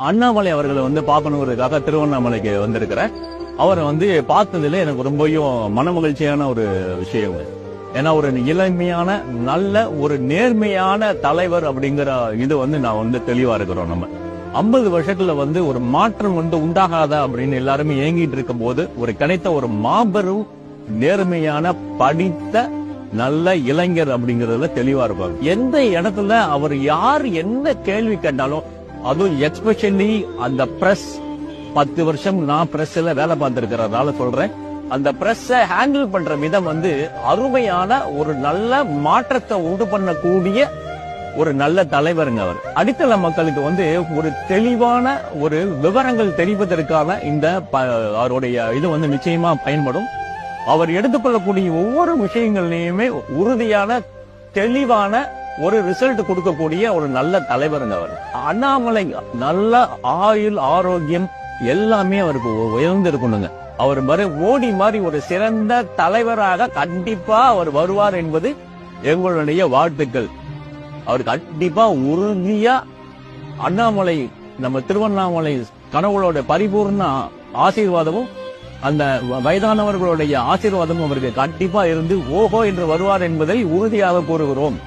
அண்ணாமலை அவர்களை பார்க்கணுங்கிறதுக்காக திருவண்ணாமலைக்கு வந்திருக்கிறேன். அவரை பார்த்ததுல எனக்கு ரொம்பவும் மனமகிழ்ச்சியான ஒரு விஷயம். ஏன்னா ஒரு இளமையான நல்ல ஒரு நேர்மையான தலைவர் அப்படிங்கிற இது நான் தெளிவா இருக்கிறோம். நம்ம 50 வருஷத்துல ஒரு மாற்றம் உண்டாகாதா அப்படின்னு எல்லாருமே ஏங்கிட்டு இருக்கும் போது கிடைத்த ஒரு மாபெரும் நேர்மையான படித்த நல்ல இளைஞர் அப்படிங்கறதுல தெளிவா இருப்பாங்க. எந்த இடத்துல அவர் யார் என்ன கேள்வி கேட்டாலும், அதுவும் எஸ்பெஷலி அந்த பிரஸ், 10 வருஷம் நான் பிரஸ்ல வேலை பார்த்திருக்கிறதால சொல்றேன், அந்த பிரஸ் ஹேண்டில் பண்ற விதம் அருமையான ஒரு நல்ல மாற்றத்தை உண்டு பண்ணக்கூடிய ஒரு நல்ல தலைவருங்க அவர். அடித்தள மக்களுக்கு ஒரு தெளிவான ஒரு விவரங்கள் தெரிவதற்கான இந்த அவருடைய இது நிச்சயமா பயன்படும். அவர் எடுத்துக்கொள்ளக்கூடிய ஒவ்வொரு விஷயங்கள்லயுமே உறுதியான தெளிவான ஒரு ரிசல்ட் கொடுக்கக்கூடிய ஒரு நல்ல தலைவருங்க அவர். அண்ணாமலை நல்ல ஆயுள் ஆரோக்கியம் எல்லாமே அவருக்கு உயர்ந்து இருக்கணுங்க. அவர் மோடி மாதிரி ஒரு சிறந்த தலைவராக கண்டிப்பா அவர் வருவார் என்பது எங்களுடைய வாழ்த்துக்கள். அவர் கண்டிப்பா உறுதியா அண்ணாமலை நம்ம திருவண்ணாமலை கனவுகளோட பரிபூர்ண ஆசீர்வாதமும் அந்த வயதானவர்களுடைய ஆசீர்வாதமும் அவருக்கு கண்டிப்பா இருந்து ஓஹோ என்று வருவார் என்பதை உறுதியாக கூறுகிறோம்.